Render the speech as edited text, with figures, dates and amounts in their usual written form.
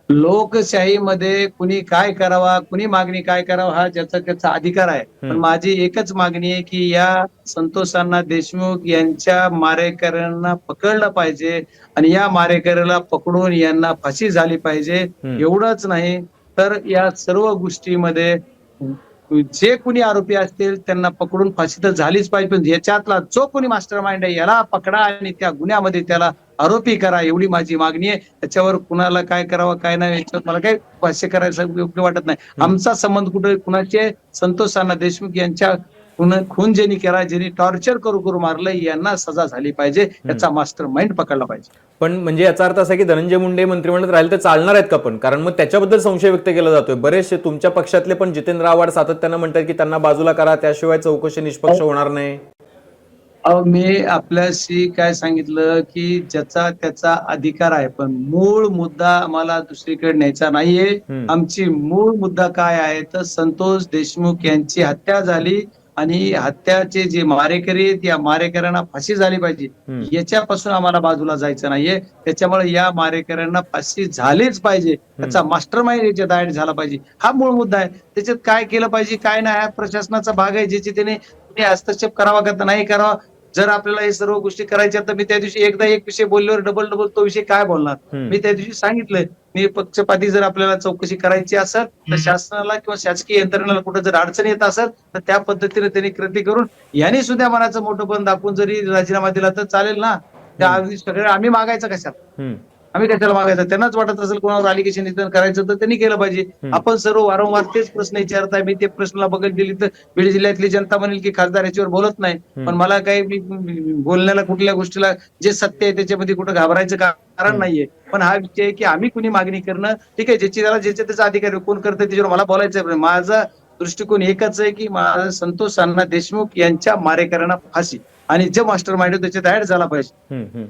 लोकशाहीमध्ये कुणी काय करावा, कुणी मागणी काय करावा हा ज्याचा त्याचा अधिकार आहे. पण हम्म. माझी एकच मागणी आहे की या संतोष अण्णा देशमुख यांच्या मारेकऱ्यांना पकडलं पाहिजे आणि या मारेकऱ्याला पकडून यांना फाशी झाली पाहिजे. हम्म. एवढंच नाही तर या सर्व गोष्टीमध्ये जे कोणी आरोपी असतील त्यांना पकडून फाशी तर झालीच पाहिजे. पण याच्यातला जो कोणी मास्टर माइंड आहे याला पकडा आणि त्या गुन्ह्यामध्ये त्याला आरोपी करा, एवढी माझी मागणी आहे. त्याच्यावर कुणाला काय करावं काय नाही याच्यावर मला काही भाष्य करायचं योग्य वाटत नाही. हम्म. आमचा संबंध कुठे कुणाचे संतोष अण्णा देशमुख यांच्या खून ज्यांनी केला, ज्यांनी टॉर्चर करू करू मारलं यांना सजा झाली पाहिजे. हम्म. याचा मास्टर माइंड पकडला पाहिजे. पण म्हणजे याचा अर्थ असा की धनंजय मुंडे मंत्रिमंडळात राहिले तर चालणार आहेत का? पण कारण मग त्याच्याबद्दल संशय व्यक्त केला जातोय. बरेचसे तुमच्या पक्षातले पण जितेंद्र आव्हाड सातत्यानं म्हणतात की त्यांना बाजूला करा, त्याशिवाय चौकशी निष्पक्ष होणार नाही. अहो मी आपल्याशी काय सांगितलं की ज्याचा त्याचा अधिकार आहे, पण मूळ मुद्दा आम्हाला दुसरीकडे न्यायचा नाहीये. हम्म. आमची मूळ मुद्दा काय आहे तर संतोष देशमुख यांची हत्या झाली आणि हत्याचे जे मारेकरी आहेत या मारेकऱ्यांना फाशी झाली पाहिजे. हम्म. याच्यापासून आम्हाला बाजूला जायचं नाहीये. त्याच्यामुळे या मारेकऱ्यांना फाशी झालीच पाहिजे. त्याचा मास्टर माइंड याच्यात ऍड झाला पाहिजे. हा मूळ मुद्दा आहे. त्याच्यात काय केलं पाहिजे काय नाही हा प्रशासनाचा भाग आहे. ज्याची त्याने हस्तक्षेप करावा का नाही करावा. जर आपल्याला हे सर्व गोष्टी करायच्या तर मी त्या दिवशी एकदा एक विषय बोलल्यावर डबल डबल तो विषय काय बोलणार. मी त्या दिवशी सांगितलंय मी पक्षपाती जर आपल्याला चौकशी करायची असेल तर शासनाला किंवा शासकीय यंत्रणेला कुठे जर अडचण येत असेल तर त्या पद्धतीने त्यांनी कृती करून यांनी सुद्धा मनाचं मोठं पण दाखवून जरी राजीनामा दिला तर चालेल ना. त्या सगळ्या आम्ही मागायचं कशाला. आम्ही कशाला मागायचं. त्यांनाच वाटत असेल कोणावर अलिगेशन निधन करायचं तर त्यांनी केलं पाहिजे. आपण सर्व वारंवार तेच प्रश्न विचारताय. मी ते प्रश्नाला बघत गेली तर बीड जिल्ह्यातली जनता म्हणेल की खासदार याच्यावर बोलत नाही. पण मला काही बोलण्याला कुठल्या गोष्टीला जे सत्य आहे त्याच्यामध्ये कुठं घाबरायचं कारण नाहीये. पण हा विषय आहे की आम्ही कुणी मागणी करणं ठीक आहे. ज्याची त्याला ज्याच्या त्याचा अधिकार कोण करतं त्याच्यावर मला बोलायचं. माझा दृष्टिकोन एकच आहे की माझा संतोष अण्णा देशमुख यांच्या मारेकऱ्यांना फाशी आणि जे मास्टर माइंड त्याच्यात ऍड झाला पाहिजे.